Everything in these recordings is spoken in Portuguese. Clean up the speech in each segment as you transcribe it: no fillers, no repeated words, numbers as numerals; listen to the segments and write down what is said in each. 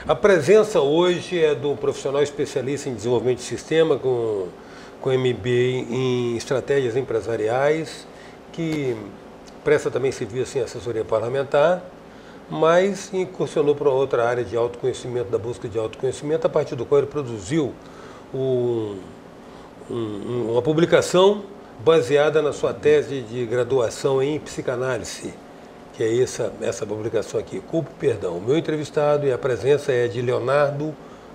A presença hoje é do profissional especialista em desenvolvimento de sistema, com MBA em estratégias empresariais, que presta também serviço em assessoria parlamentar, mas incursionou para outra área de autoconhecimento, da busca de autoconhecimento, a partir do qual ele produziu uma publicação baseada na sua tese de graduação em psicanálise, que é essa publicação aqui, Culpa e Perdão. O meu entrevistado e a presença é de Leonardo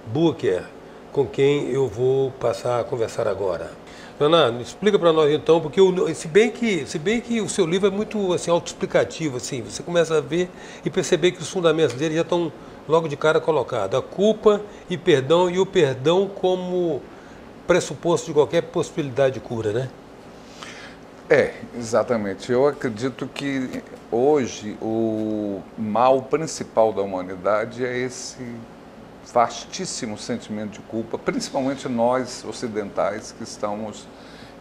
Bucher, com quem eu vou passar a conversar agora. Leonardo, explica para nós então, porque se bem que o seu livro é muito assim, autoexplicativo, assim, você começa a ver e perceber que os fundamentos dele já estão logo de cara colocados. A culpa e o perdão como pressuposto de qualquer possibilidade de cura, né? Exatamente. Eu acredito que hoje o mal principal da humanidade é esse vastíssimo sentimento de culpa, principalmente nós ocidentais que estamos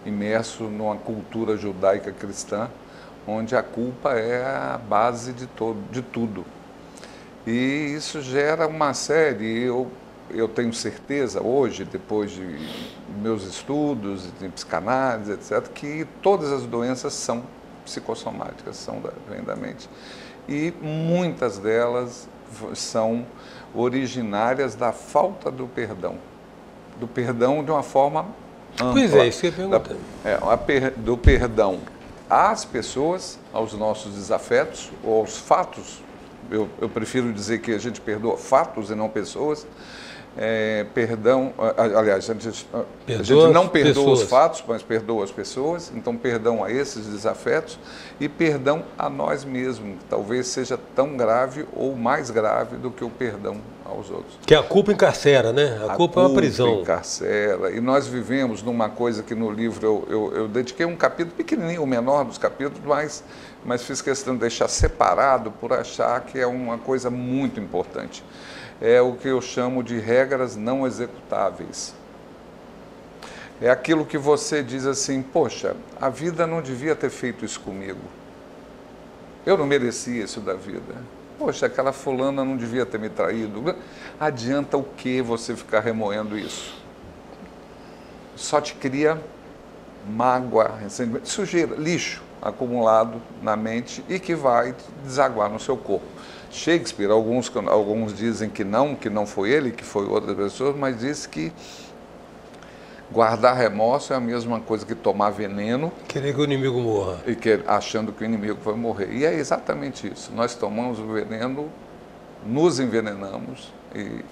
imersos numa cultura judaica cristã, onde a culpa é a base de tudo. E isso gera uma série, eu tenho certeza hoje, depois de meus estudos de psicanálise, etc., que todas as doenças são psicossomáticas, vêm da mente. E muitas delas são originárias da falta do perdão de uma forma ampla. Pois é, isso que eu ia perguntar. Do perdão às pessoas, aos nossos desafetos, ou aos fatos. Eu prefiro dizer que a gente perdoa fatos e não pessoas. Aliás, a gente não perdoa os fatos, mas perdoa as pessoas. Então, perdão a esses desafetos e perdão a nós mesmos, que talvez seja tão grave ou mais grave do que o perdão aos outros. Que a culpa encarcera, né? A culpa é uma prisão. Encarcera. E nós vivemos numa coisa que no livro eu dediquei um capítulo pequenininho, o menor dos capítulos, mas fiz questão de deixar separado por achar que é uma coisa muito importante. É o que eu chamo de regras não executáveis. É aquilo que você diz assim, poxa, a vida não devia ter feito isso comigo. Eu não merecia isso da vida. Poxa, aquela fulana não devia ter me traído. Adianta o que você ficar remoendo isso? Só te cria mágoa, ressentimento, sujeira, lixo acumulado na mente e que vai desaguar no seu corpo. Shakespeare, alguns dizem que não foi ele, que foi outras pessoas, mas diz que guardar remorso é a mesma coisa que tomar veneno. Querer que o inimigo morra. Achando que o inimigo vai morrer. E é exatamente isso. Nós tomamos o veneno, nos envenenamos e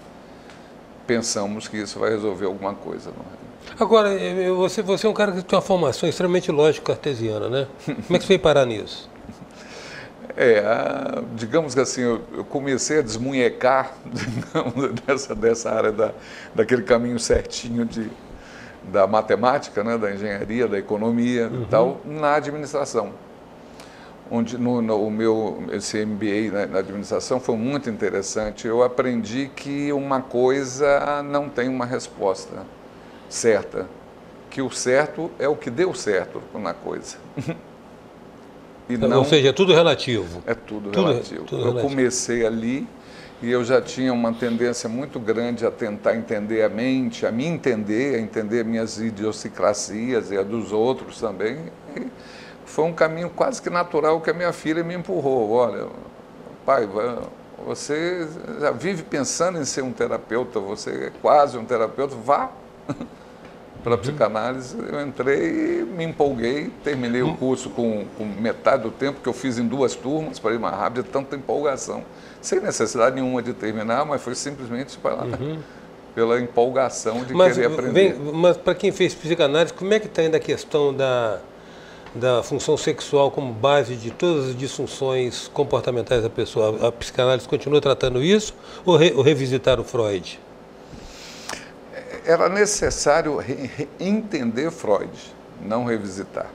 pensamos que isso vai resolver alguma coisa. Não é? Agora, você é um cara que tem uma formação extremamente lógico-cartesiana, né? Como é que você veio parar nisso? Digamos que assim, eu comecei a desmunhecar, digamos, dessa área, daquele caminho certinho da matemática, né, da engenharia, da economia e tal, na administração. Onde esse MBA na administração foi muito interessante. Eu aprendi que uma coisa não tem uma resposta certa, que o certo é o que deu certo na coisa. Ou seja, é tudo relativo. É tudo relativo. Eu comecei ali e eu já tinha uma tendência muito grande a tentar entender a mente, a me entender, a entender minhas idiosincrasias e a dos outros também. E foi um caminho quase que natural que a minha filha me empurrou. Olha, pai, você já vive pensando em ser um terapeuta, você é quase um terapeuta, vá para a psicanálise. Eu entrei e me empolguei, terminei o curso com metade do tempo, que eu fiz em 2 turmas, para ir mais rápido, de tanta empolgação. Sem necessidade nenhuma de terminar, mas foi simplesmente pela empolgação de querer aprender. Mas para quem fez psicanálise, como é que está ainda a questão da função sexual como base de todas as disfunções comportamentais da pessoa? A psicanálise continua tratando isso ou revisitar o Freud? Era necessário entender Freud, não revisitar.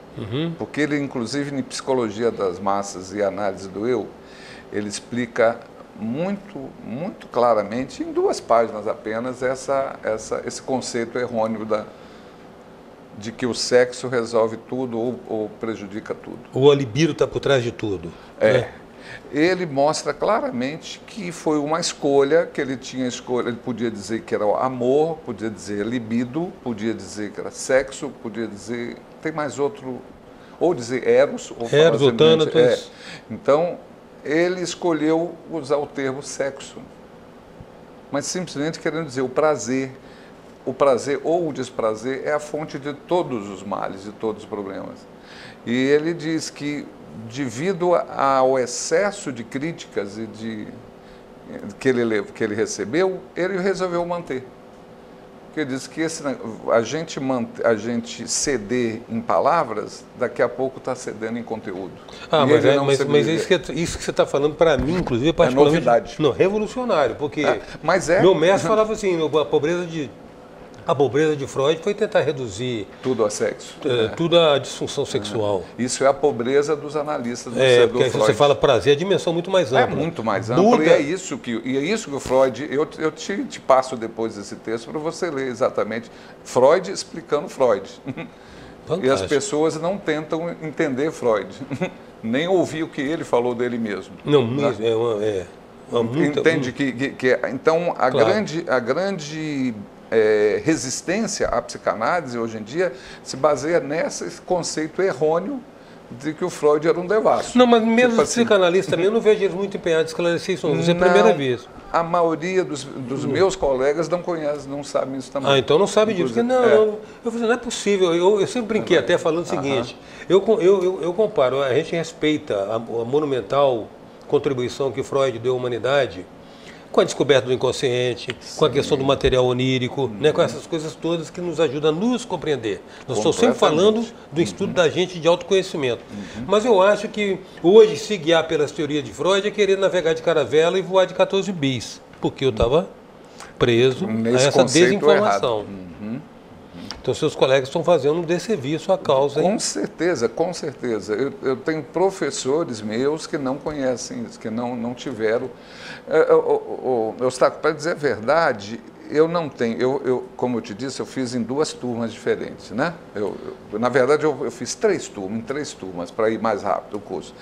Porque ele, inclusive, em Psicologia das Massas e Análise do Eu, ele explica muito claramente, em 2 páginas apenas, esse conceito errôneo de que o sexo resolve tudo ou prejudica tudo. O libido está por trás de tudo. É. Né? ele mostra claramente que foi uma escolha, que ele tinha escolha, ele podia dizer que era amor, podia dizer libido, podia dizer que era sexo, podia dizer, tem mais outro, ou dizer eros, ou Eros, ou tânatos. Então, ele escolheu usar o termo sexo, mas simplesmente querendo dizer o prazer ou o desprazer é a fonte de todos os males, de todos os problemas. E ele diz que, devido ao excesso de críticas que ele recebeu, ele resolveu manter. Porque ele diz que a gente ceder em palavras, daqui a pouco está cedendo em conteúdo. Mas isso que você está falando, para mim, inclusive, é particularmente novidade. Não, revolucionário, porque meu mestre falava assim, a pobreza de Freud foi tentar reduzir tudo a sexo. Tudo a disfunção sexual. Isso é a pobreza dos analistas do porque Freud. Você fala prazer, a dimensão muito mais ampla. É muito mais ampla, e é isso que o Freud... Eu te passo depois desse texto para você ler exatamente Freud explicando Freud. Fantástico. E as pessoas não tentam entender Freud, nem ouvir o que ele falou dele mesmo. Não, né? Entende que então a grande resistência à psicanálise hoje em dia se baseia nesse conceito errôneo de que o Freud era um devasso. Não, mas mesmo os psicanalistas também, eu não vejo eles muito empenhados em esclarecer isso, não. Isso é a primeira vez. A maioria dos meus colegas não conhecem, não sabem isso também. Então não sabe disso. Porque, eu falei, não é possível. Eu sempre brinquei até falando o seguinte, eu comparo, a gente respeita a monumental contribuição que Freud deu à humanidade, com a descoberta do inconsciente, com a questão do material onírico, né, com essas coisas todas que nos ajudam a nos compreender. Nós estamos sempre falando do estudo da gente de autoconhecimento. Mas eu acho que hoje se guiar pelas teorias de Freud é querer navegar de caravela e voar de 14 bis, porque eu estava preso a essa desinformação. Então, seus colegas estão fazendo um desserviço à causa. Com certeza, com certeza. Eu tenho professores meus que não conhecem isso, que não tiveram. Eustáquio, para dizer a verdade, eu não tenho. Como eu te disse, eu fiz em 2 turmas diferentes, né? Na verdade, eu fiz 3 turmas, em 3 turmas, para ir mais rápido o curso.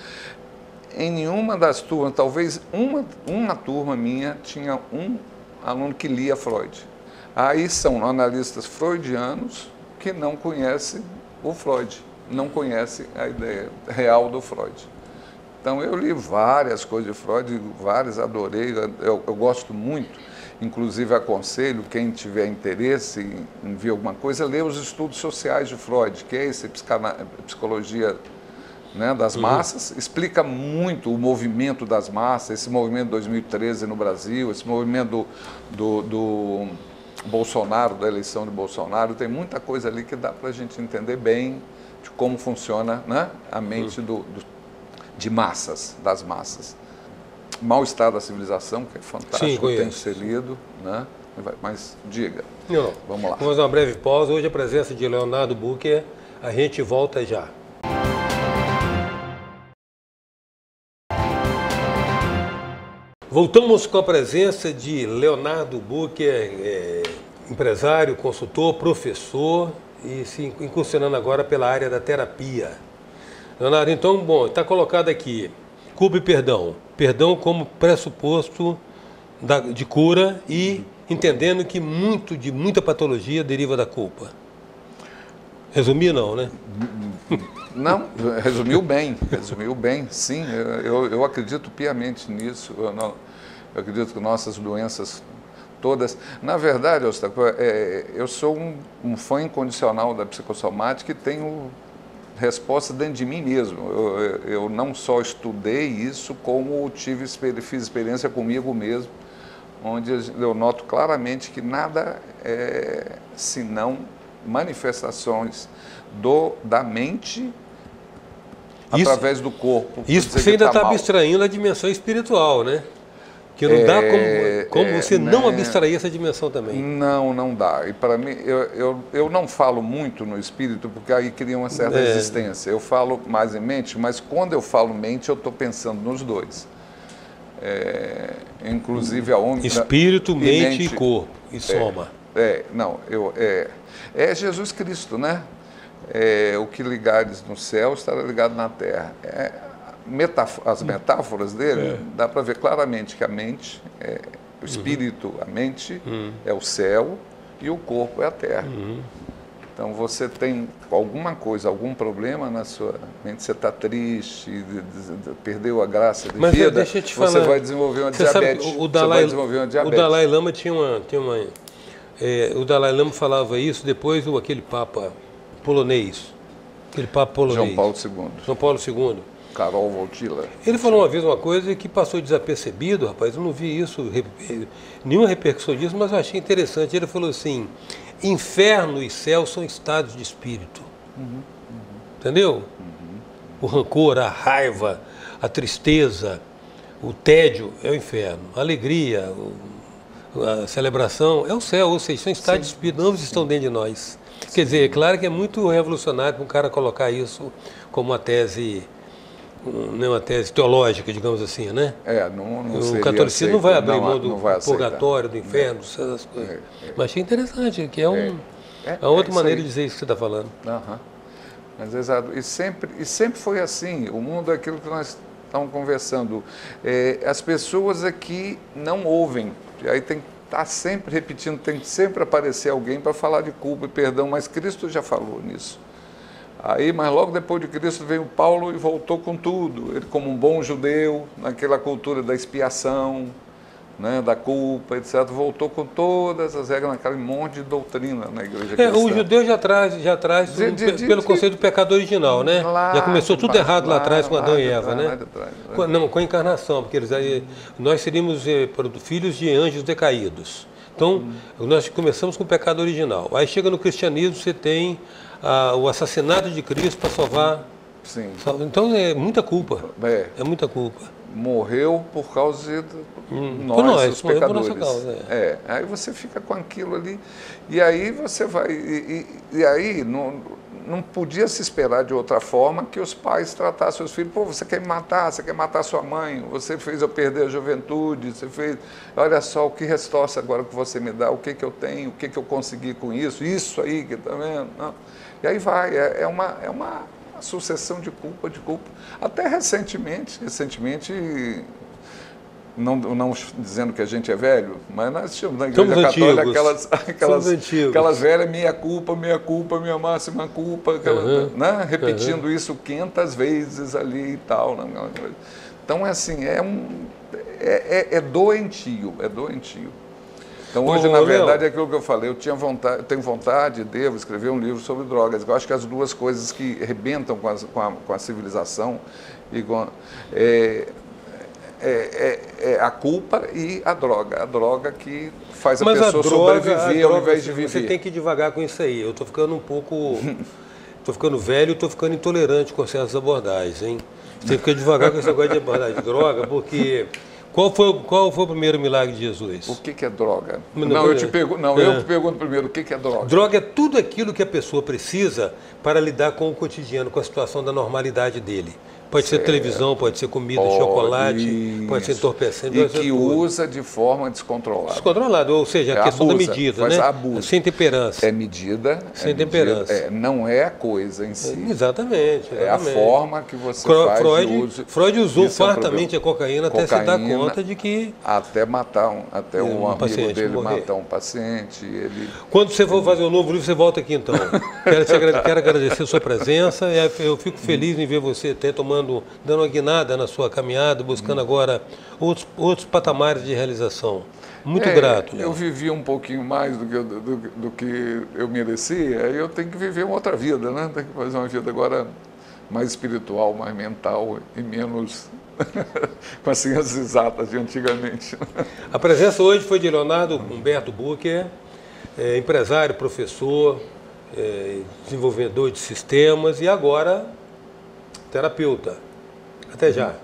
Em nenhuma das turmas, talvez uma turma minha, tinha um aluno que lia Freud. Aí são analistas freudianos que não conhecem o Freud, não conhecem a ideia real do Freud. Então, eu li várias coisas de Freud, várias, adorei, eu gosto muito, inclusive aconselho quem tiver interesse em ver alguma coisa, ler os estudos sociais de Freud, que é essa psicologia, né, das massas, explica muito o movimento das massas, esse movimento de 2013 no Brasil, esse movimento do Bolsonaro, da eleição de Bolsonaro, tem muita coisa ali que dá para a gente entender bem de como funciona, né, a mente de massas, das massas. Mal-Estar da Civilização, que é fantástico, tem que ser lido, né? Mas diga, vamos lá. Vamos fazer uma breve pausa. Hoje a presença de Leonardo Bucher, a gente volta já. Voltamos com a presença de Leonardo Bucher, empresário, consultor, professor e se incursionando agora pela área da terapia. Leonardo, então, bom, está colocado aqui, culpa e perdão. Perdão como pressuposto de cura e entendendo que muita patologia deriva da culpa. Resumir não, né? Não, resumiu bem, sim. Eu acredito piamente nisso. Eu acredito que nossas doenças todas... Na verdade, eu sou um fã incondicional da psicossomática e tenho resposta dentro de mim mesmo. Eu não só estudei isso, como fiz experiência comigo mesmo, onde eu noto claramente que nada é senão manifestações da mente através do corpo. Isso você ainda está abstraindo a dimensão espiritual, né? Que não dá como você não abstrair essa dimensão também. Não dá. E para mim, eu não falo muito no espírito, porque aí cria uma certa resistência. Eu falo mais em mente, mas quando eu falo mente, eu estou pensando nos dois. Inclusive espírito, mente e corpo, e soma. É Jesus Cristo, né? O que ligares no céu estará ligado na terra. as metáforas dele, dá para ver claramente que a mente, o espírito, a mente é o céu e o corpo é a terra. Então você tem alguma coisa, algum problema na sua mente, você está triste, perdeu a graça de vida, deixa eu te falar, você vai desenvolver uma diabetes. Sabe, o Dalai Lama o Dalai Lama falava isso depois aquele Papa polonês. João Paulo II. João Paulo II. Karol Wojtyla. Ele falou uma vez uma coisa que passou desapercebido, rapaz, eu não vi isso, nenhuma repercussão disso, mas eu achei interessante. Ele falou assim, inferno e céu são estados de espírito. Entendeu? O rancor, a raiva, a tristeza, o tédio é o inferno. A alegria, a celebração é o céu, ou seja, são estados de espírito, ambos estão dentro de nós. Quer dizer, é claro que é muito revolucionário para um cara colocar isso como uma tese teológica, digamos assim, né? Não o seria catolicismo aceito, não vai abrir mão do vai purgatório, do inferno, essas coisas. Mas achei interessante, que é outra maneira de dizer isso que você está falando. Mas exato. E sempre foi assim. O mundo é aquilo que nós estamos conversando. As pessoas aqui não ouvem. E aí tem que estar sempre repetindo, tem que sempre aparecer alguém para falar de culpa e perdão, mas Cristo já falou nisso. Aí, mas logo depois de Cristo veio Paulo e voltou com tudo. Ele, como um bom judeu, naquela cultura da expiação, né, da culpa, etc., voltou com todas as regras, naquele monte de doutrina na igreja cristã. O judeu já traz pelo conceito do pecado original, né? Já começou tudo errado lá atrás com Adão e Eva, né? Não, com a encarnação, porque nós seríamos filhos de anjos decaídos. Então, nós começamos com o pecado original. Aí chega no cristianismo, você tem o assassinato de Cristo para salvar. Sim. Então é muita culpa. É muita culpa. Morreu por causa de nós, os pecadores. Por nossa causa, Aí você fica com aquilo ali. E aí você vai. E aí não podia se esperar de outra forma que os pais tratassem seus filhos. Pô, você quer me matar, você quer matar sua mãe, você fez eu perder a juventude, você fez. Olha só o que restorce agora que você me dá, o que eu tenho, o que eu consegui com isso aí que está vendo. Não. E aí vai, é uma sucessão de culpa. Até recentemente, não dizendo que a gente é velho, mas nós tínhamos na igreja católica aquelas velhas meia culpa, minha máxima culpa, né? Repetindo isso 500 vezes ali e tal. Então, é assim, é doentio. Então, hoje, na verdade, é aquilo que eu falei, eu tenho vontade, devo escrever um livro sobre drogas. Eu acho que as duas coisas que arrebentam com a civilização a culpa e a droga. A droga que faz a pessoa sobreviver ao invés de viver. Você tem que ir devagar com isso aí. Eu estou ficando estou ficando velho e estou ficando intolerante com certas abordagens, hein? Você tem que ficar devagar com esse negócio de abordagem de droga, porque... Qual foi o primeiro milagre de Jesus? O que é droga? Eu te pergunto primeiro, o que é droga? Droga é tudo aquilo que a pessoa precisa para lidar com o cotidiano, com a situação da normalidade dele. Pode ser televisão, pode ser comida, chocolate, pode ser entorpecente. E que usa de forma descontrolada. Descontrolada, ou seja, a questão da medida, né? Abuso. Sem temperança. É medida. Sem temperança. Não é a coisa em si. Exatamente. É a forma que você faz de uso. Freud usou fartamente a cocaína até se dar conta de que... Até matar um amigo dele matar um paciente. Quando você for fazer um novo livro, você volta aqui então. Quero agradecer a sua presença. Eu fico feliz em ver você tomando, dando uma guinada na sua caminhada, buscando agora outros patamares de realização. Muito grato, Léo. Eu vivi um pouquinho mais do que eu merecia, aí eu tenho que viver uma outra vida, né? Tenho que fazer uma vida agora mais espiritual, mais mental e menos com as ciências exatas de antigamente. A presença hoje foi de Leonardo Humberto Bucher, empresário, professor, desenvolvedor de sistemas e agora terapeuta. Até já.